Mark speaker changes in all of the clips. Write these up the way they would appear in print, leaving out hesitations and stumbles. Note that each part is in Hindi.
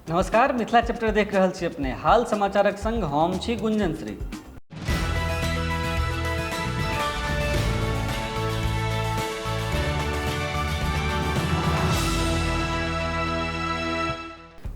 Speaker 1: नमस्कार, मिथिला चैप्टर देख रहल छी अपने। हाल समाचारक संग हम छी गुंजन श्री।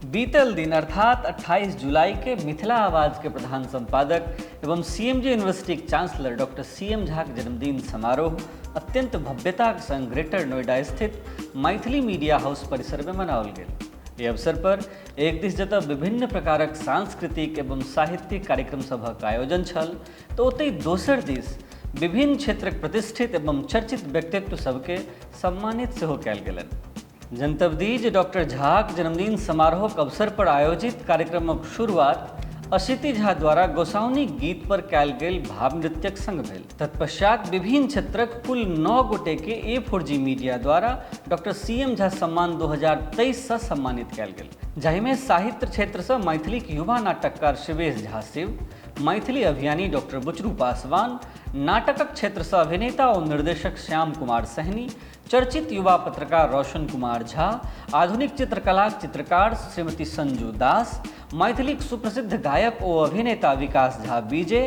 Speaker 1: बीतल दिन अर्थात 28 जुलाई के मिथिला आवाज के प्रधान संपादक एवं सीएमजी यूनिवर्सिटी के चांसलर डॉक्टर सीएम झा के जन्मदिन समारोह अत्यंत भव्यताक संग ग्रेटर नोएडा स्थित मैथिली मीडिया हाउस परिसर में मनाओल गेल। एहि अवसर पर एक दिस जतऽ विभिन्न प्रकारक सांस्कृतिक एवं साहित्यिक कार्यक्रम सभक आयोजन छल, तो ओतहि दोसर दिस विभिन्न क्षेत्रक प्रतिष्ठित एवं चर्चित व्यक्तित्व सबके सम्मानित सेहो कयल गेलनि। जनतब दी जे डॉक्टर झाक जन्मदिन समारोहक अवसर पर आयोजित कार्यक्रमक शुरुआत अशिति झा द्वारा गोसाउनी गीत पर कयल गेल भाव नृत्यक संग भेल। तत्पश्चात विभिन्न क्षेत्रक कुल 9 गोटे के A4G मीडिया द्वारा डॉक्टर सीएम झा सम्मान 2023 से सम्मानित कयल गेल, जाहिमे साहित्य क्षेत्र से मैथिली युवा नाटककार शिवेश झा शिव, मैथिली अभियानी डॉक्टर बुचरू पासवान, नाटकक क्षेत्र से अभिनेता और निर्देशक श्याम कुमार सहनी, चर्चित युवा पत्रकार रोशन कुमार झा, आधुनिक चित्रकला चित्रकार श्रीमती संजू दास, मैथिली सुप्रसिद्ध गायक और अभिनेता विकास झा बीजे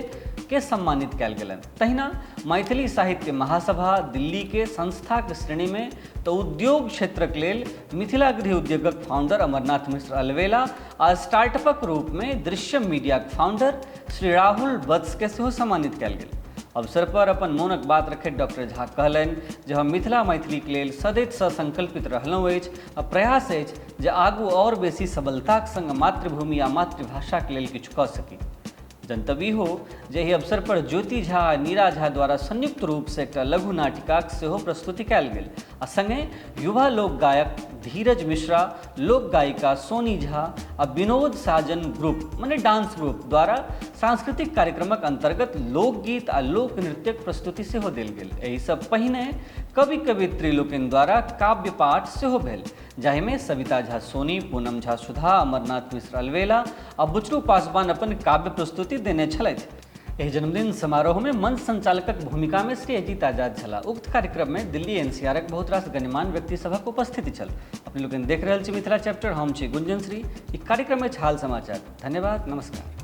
Speaker 1: के सम्मानित कयल गेलनि। तहिना मैथिली साहित्य महासभा दिल्ली के संस्था के श्रेणी में तो उद्योग क्षेत्रक लेल मिथिला गृह उद्योगक फाउंडर अमरनाथ मिश्र अलवेला आ स्टार्टअपक रूप में दृश्यम मीडिया के फाउंडर श्री राहुल वत्स के सेहो सम्मानित कयल गेल। अवसर पर अपन मोनक बात रखैत डॉक्टर झा कहलनि जे हम मिथिला मैथिली के लेल सदैव संकल्पित रहलहुँ अछि आ प्रयास अछि जे आगू और बेसी सबलताक संग मातृभूमि आ मातृभाषा के लेल किछु कऽ सकी। जनतबी हो जे एहि अवसर पर ज्योति झा आ नीरा झा द्वारा संयुक्त रूप से एकटा लघु नाटिकाक सेहो प्रस्तुति कयल गेल आ संगे युवा लोक गायक धीरज मिश्रा, लोक गायिका सोनी झा आ विनोद साजन ग्रुप माने डांस ग्रुप द्वारा सांस्कृतिक कार्यक्रमक अंतर्गत लोकगीत आ लोक नृत्यक प्रस्तुति सेहो देल गेल। एहि सब पहिने कवि कवियत्री लोकनि द्वारा काव्य पाठ सेहो भेल, जाहिमे सविता झा सोनी, पूनम झा सुधा, अमरनाथ मिश्र अलवेला आ बुचरू पासवान अपन काव्य प्रस्तुति देने छलथि। एहि जन्मदिन समारोह में मंच संचालकक भूमिका में श्री अजीत आजाद छलाह। उक्त कार्यक्रम में दिल्ली एनसीआरक बहुत रास गण्यमान्य व्यक्ति सभक उपस्थिति छल। अपने लोग देख रहल छी मिथिला चैप्टर, हम छी गुंजन श्री। ई कार्यक्रम में हाल समाचार। धन्यवाद, नमस्कार।